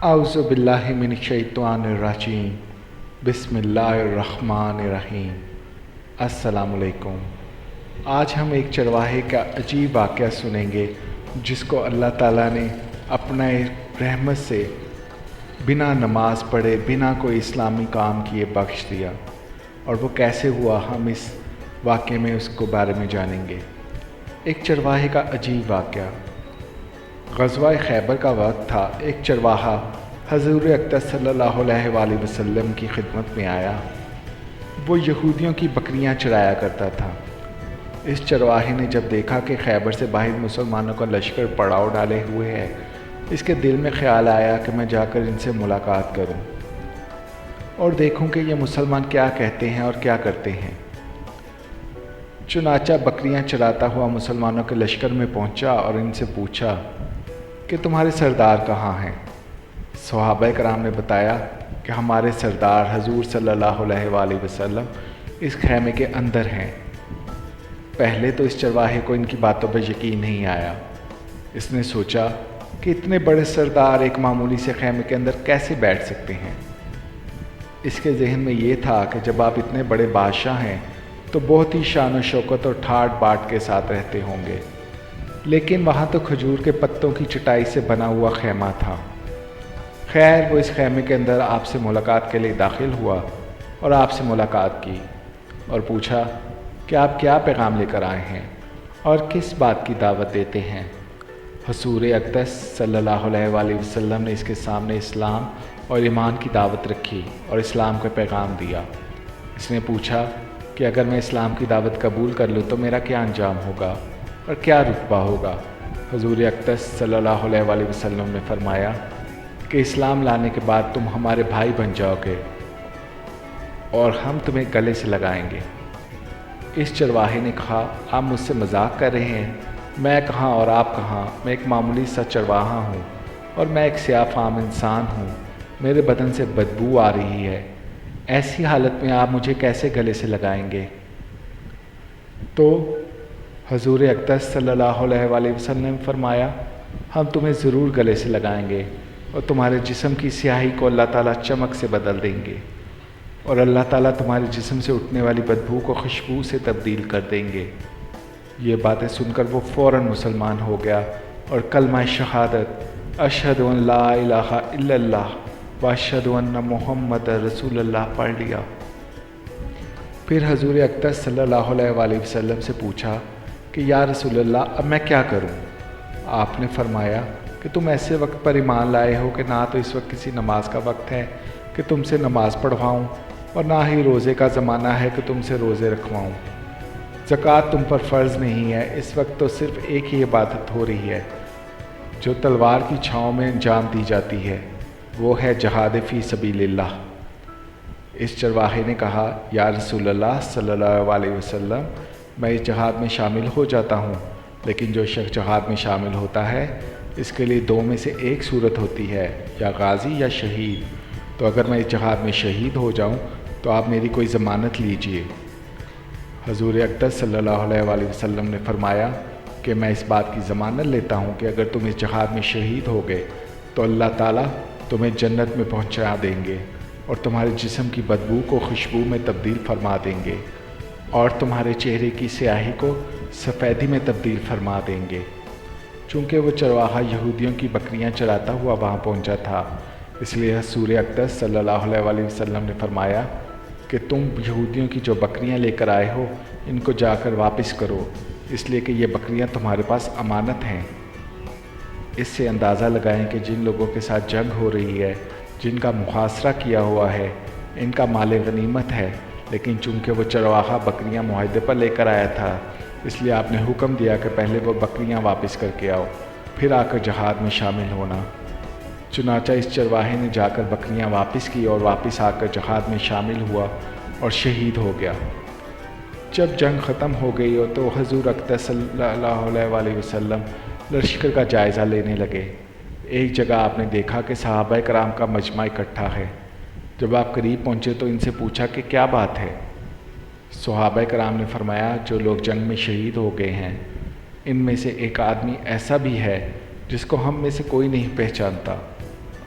اعوذ باللہ من الشیطان الرجیم بسم اللہ الرحمن الرحیم۔ السلام علیکم۔ آج ہم ایک چرواہے کا عجیب واقعہ سنیں گے جس کو اللہ تعالیٰ نے اپنا رحمت سے بنا نماز پڑھے بنا کوئی اسلامی کام کیے بخش دیا، اور وہ کیسے ہوا ہم اس واقعے میں اس کو بارے میں جانیں گے۔ ایک چرواہے کا عجیب واقعہ۔ غزوہ خیبر کا وقت تھا۔ ایک چرواہا حضور اقدس صلی اللہ علیہ وآلہ وسلم کی خدمت میں آیا۔ وہ یہودیوں کی بکریاں چرایا کرتا تھا۔ اس چرواہے نے جب دیکھا کہ خیبر سے باہر مسلمانوں کا لشکر پڑاؤ ڈالے ہوئے ہے، اس کے دل میں خیال آیا کہ میں جا کر ان سے ملاقات کروں اور دیکھوں کہ یہ مسلمان کیا کہتے ہیں اور کیا کرتے ہیں۔ چنانچہ بکریاں چراتا ہوا مسلمانوں کے لشکر میں پہنچا اور ان سے پوچھا کہ تمہارے سردار کہاں ہیں؟ صحابہ کرام نے بتایا کہ ہمارے سردار حضور صلی اللہ علیہ وآلہ وسلم اس خیمے کے اندر ہیں۔ پہلے تو اس چرواہے کو ان کی باتوں پر یقین نہیں آیا۔ اس نے سوچا کہ اتنے بڑے سردار ایک معمولی سے خیمے کے اندر کیسے بیٹھ سکتے ہیں۔ اس کے ذہن میں یہ تھا کہ جب آپ اتنے بڑے بادشاہ ہیں تو بہت ہی شان و شوکت اور ٹھاٹ باٹ کے ساتھ رہتے ہوں گے، لیکن وہاں تو کھجور کے پتوں کی چٹائی سے بنا ہوا خیمہ تھا۔ خیر، وہ اس خیمے کے اندر آپ سے ملاقات کے لیے داخل ہوا اور آپ سے ملاقات کی اور پوچھا کہ آپ کیا پیغام لے کر آئے ہیں اور کس بات کی دعوت دیتے ہیں۔ حضور اقدس صلی اللہ علیہ وآلہ وسلم نے اس کے سامنے اسلام اور ایمان کی دعوت رکھی اور اسلام کا پیغام دیا۔ اس نے پوچھا کہ اگر میں اسلام کی دعوت قبول کر لوں تو میرا کیا انجام ہوگا اور کیا رتبہ ہوگا؟ حضور اقدس صلی اللہ علیہ وآلہ وسلم نے فرمایا کہ اسلام لانے کے بعد تم ہمارے بھائی بن جاؤ گے اور ہم تمہیں گلے سے لگائیں گے۔ اس چرواہے نے کہا، آپ مجھ سے مذاق کر رہے ہیں؟ میں کہاں اور آپ کہاں؟ میں ایک معمولی سا چرواہا ہوں اور میں ایک سیاہ فام انسان ہوں۔ میرے بدن سے بدبو آ رہی ہے۔ ایسی حالت میں آپ مجھے کیسے گلے سے لگائیں گے؟ تو حضور اقدس صلی اللہ علیہ وآلہ وسلم نے فرمایا، ہم تمہیں ضرور گلے سے لگائیں گے اور تمہارے جسم کی سیاہی کو اللہ تعالیٰ چمک سے بدل دیں گے، اور اللہ تعالیٰ تمہارے جسم سے اٹھنے والی بدبو کو خوشبو سے تبدیل کر دیں گے۔ یہ باتیں سن کر وہ فوراً مسلمان ہو گیا اور کلمہ شہادت اشہد ان لا الہ الا اللہ و اشہد ان محمد رسول اللہ پڑھ لیا۔ پھر حضور اقدس صلی اللہ علیہ وآلہ وسلم سے پوچھا کہ یا رسول اللہ، اب میں کیا کروں؟ آپ نے فرمایا کہ تم ایسے وقت پر ایمان لائے ہو کہ نہ تو اس وقت کسی نماز کا وقت ہے کہ تم سے نماز پڑھواؤں اور نہ ہی روزے کا زمانہ ہے کہ تم سے روزے رکھواؤں۔ زکوٰۃ تم پر فرض نہیں ہے۔ اس وقت تو صرف ایک ہی عبادت ہو رہی ہے جو تلوار کی چھاؤں میں انجام دی جاتی ہے، وہ ہے جہاد فی سبیل اللہ۔ اس چرواہے نے کہا، یا رسول اللہ صلی اللہ علیہ وسلم، میں اس جہاد میں شامل ہو جاتا ہوں، لیکن جو شخص جہاد میں شامل ہوتا ہے اس کے لیے دو میں سے ایک صورت ہوتی ہے، یا غازی یا شہید۔ تو اگر میں اس جہاد میں شہید ہو جاؤں تو آپ میری کوئی ضمانت لیجئے۔ حضور اقدس صلی اللہ علیہ وآلہ وسلم نے فرمایا کہ میں اس بات کی ضمانت لیتا ہوں کہ اگر تم اس جہاد میں شہید ہو گئے تو اللہ تعالیٰ تمہیں جنت میں پہنچا دیں گے اور تمہارے جسم کی بدبو کو خوشبو میں تبدیل فرما دیں گے اور تمہارے چہرے کی سیاہی کو سفیدی میں تبدیل فرما دیں گے۔ چونکہ وہ چرواہا یہودیوں کی بکریاں چراتا ہوا وہاں پہنچا تھا، اس لیے حضور اقدس صلی اللہ علیہ وآلہ وسلم نے فرمایا کہ تم یہودیوں کی جو بکریاں لے کر آئے ہو ان کو جا کر واپس کرو، اس لیے کہ یہ بکریاں تمہارے پاس امانت ہیں۔ اس سے اندازہ لگائیں کہ جن لوگوں کے ساتھ جنگ ہو رہی ہے، جن کا محاصرہ کیا ہوا ہے، ان کا مال غنیمت ہے، لیکن چونکہ وہ چرواہا بکریاں معاہدے پر لے کر آیا تھا، اس لیے آپ نے حکم دیا کہ پہلے وہ بکریاں واپس کر کے آؤ، پھر آ کر جہاد میں شامل ہونا۔ چنانچہ اس چرواہے نے جا کر بکریاں واپس کی اور واپس آ کر جہاد میں شامل ہوا اور شہید ہو گیا۔ جب جنگ ختم ہو گئی تو حضور اقدس صلی اللہ علیہ وآلہ وسلم لشکر کا جائزہ لینے لگے۔ ایک جگہ آپ نے دیکھا کہ صحابہ کرام کا مجمع اکٹھا ہے۔ جب آپ قریب پہنچے تو ان سے پوچھا کہ کیا بات ہے؟ صحابہ کرام نے فرمایا، جو لوگ جنگ میں شہید ہو گئے ہیں ان میں سے ایک آدمی ایسا بھی ہے جس کو ہم میں سے کوئی نہیں پہچانتا۔